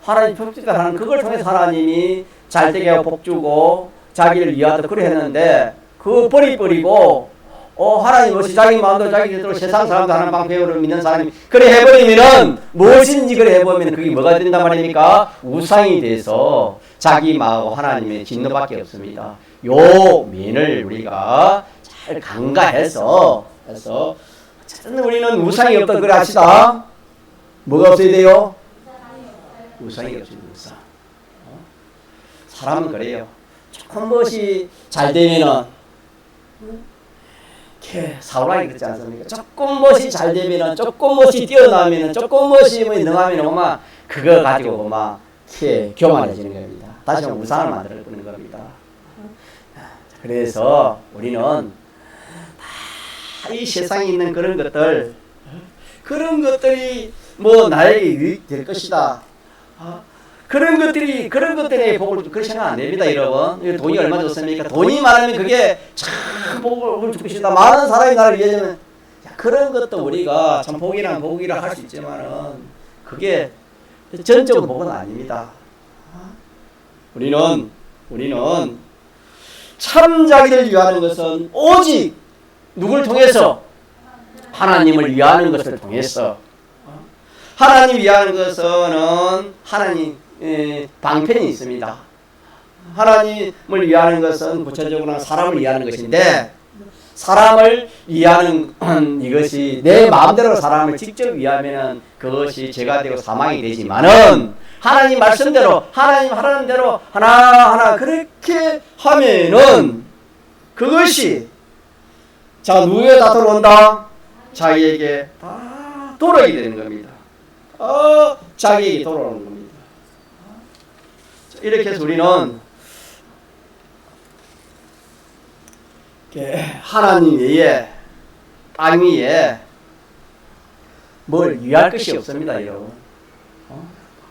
하나님 법칙을 하는 그걸 통해서 하나님이 잘되게 하고 복 주고 자기를 위하다 그래 했는데 그거 버리고 하나님 없이 자기 마음대로 자기 뜻대로 세상 사람도 하는 방법으로 믿는 사람이 그래 해버리면은 무엇인지 그래 해보면 그게 뭐가 된단 말입니까? 우상이 돼서 자기 마음하고 하나님의 진노밖에 없습니다. 요 면을 우리가 잘 간과해서 어쨌든 우리는 우상이 없다 그래 합시다. 뭐가 없어야 돼요? 우상이 없어야 우상. 사람은 그래요. 조금 무엇이 잘 되면은 사울왕이 그렇지 않습니까? 조금 무엇이 잘 되면은 조금 무엇이 뛰어나면은 조금 무엇이 능하면은 그거 가지고 교만해지는 겁니다. 다시 한번 우상을 만들어 보는 겁니다. 그래서 우리는 다 이 세상에 있는 그런 것들이 뭐 나에게 유익될 것이다. 그런 것들이 복을 그렇게 생각 안 됩니다, 여러분. 돈이 얼마 줬습니까? 돈이 많으면 그게 참 복을 줄 것이다. 많은 사람이 나를 위해서는 그런 것도 우리가 참 복이란 복이라 할 수 있지만은 그게 전적으로 복은 아닙니다. 우리는 참 자기를 위하는 것은 오직 누굴 통해서? 하나님을 위하는 것을 통해서. 하나님 위하는 것은 하나님 방편이 있습니다. 하나님을 위하는 것은 구체적으로 사람을 위하는 것인데 사람을 위하는 이것이 내 마음대로 사람을 직접 위하면 그것이 죄가 되고 사망이 되지만은 하나님 말씀대로 하나님 하라는 대로 하나하나 그렇게 하면은 그것이 자 누구에 다 돌아온다? 자기에게 다 돌아오게 되는 겁니다. 자기에게 돌아오는 겁니다. 이렇게 해서 우리는 하나님 외에 땅 위에 뭘 위할 것이 없습니다, 여러분.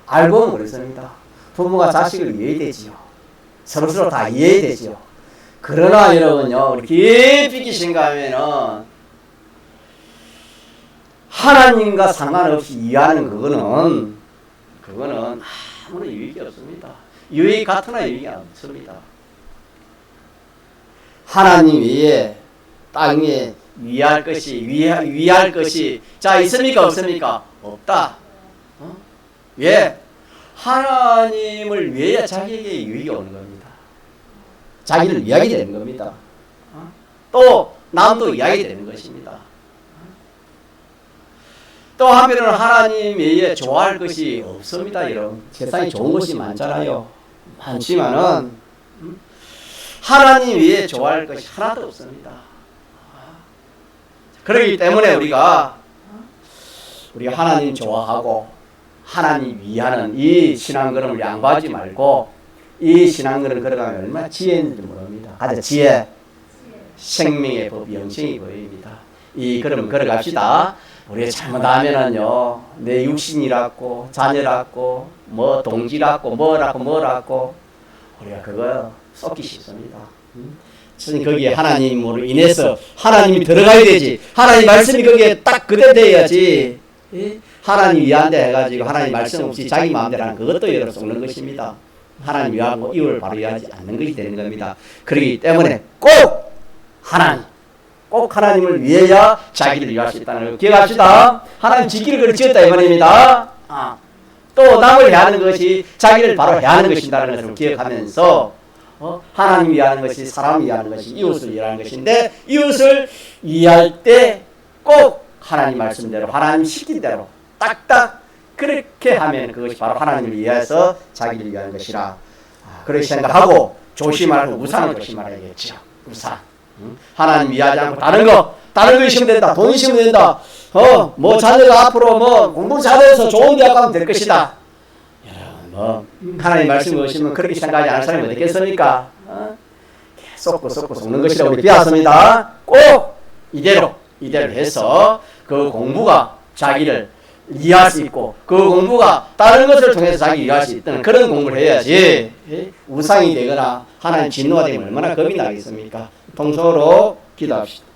알고는 모르겠습니다. 부모가 자식을 위해야 되지요. 서로 다 이해해야 되지요. 그러나 여러분요, 우리 깊이 생각하면은 하나님과 상관없이 이해하는 그거는 아무런 유익이 없습니다. 유익 같으나 유익이 없습니다. 하나님 위에 땅 위에 위할 것이 자 있습니까 없습니까? 없다. 왜? 하나님을 위해야 자기에게 유익이 오는 겁니다. 자기를 위하게 되는 겁니다. 또 남도 위하게 되는 것입니다. 또 한편으로는 하나님 외에 좋아할 것이 없습니다. 여러분 세상에 좋은 것이 많잖아요. 많지만은 하나님 외에 좋아할 것이 하나도 없습니다. 그렇기 때문에 우리가 하나님 좋아하고 하나님 위하는 이 신앙걸음을 양보하지 말고 이 신앙걸음 걸어가면 얼마나 지혜 있는지 모릅니다. 가자 지혜. 생명의 법, 영생의 법입니다. 이 걸음 걸어갑시다. 우리가 잘못하면은요, 내 육신이라고, 자녀라고, 뭐 동지라고, 뭐라고, 우리가 그거 쏟기 쉽습니다. 거기에 하나님으로 인해서 하나님이 들어가야 되지. 하나님 말씀이 거기에 딱 그대로 돼야지. 하나님 위한데 해가지고 하나님 말씀 없이 자기 마음대로 하는 그것도 여러분 속는 것입니다. 하나님 위하고 이웃을 바로 위하지 않는 것이 되는 겁니다. 그렇기 때문에 꼭 하나님을 위해야 자기를 위할 수 있다는 걸 기억합시다. 하나님 지기를 그렇게 지었다 이 말입니다. 또 남을 위하는 것이 자기를 바로 위하는 것이다라는 것을 기억하면서 하나님 위하는 것이 사람 위하는 것이 이웃을 위하는 것인데 이웃을 위할 때 꼭 하나님 말씀대로 하나님 시킨 대로 딱딱 그렇게 하면 그것이 바로 하나님을 위해서 자기를 위한 것이라. 그렇게 생각하고 조심하고 우상을 조심하야겠죠. 우상. 하나님 위하지 않고 다른 거 있으면 된다. 돈 있으면 된다. 뭐 자녀가 앞으로 뭐 공부 잘해서 좋은 대학 가면 될 것이다. 여러분, 뭐 하나님 말씀이 오시면 그렇게 생각하지 않을 사람이 어디 있겠습니까? 쏟고 속는 것이라고 우리 배웠습니다. 꼭 이대로 해서 그 공부가 자기를 이해할 수 있고 그 공부가 다른 것을 통해서 자기 이해할 수 있다는 그런 공부를 해야지 우상이 되거나 하나님 진노가 되면 얼마나 겁이 나겠습니까? 통성으로 기도합시다.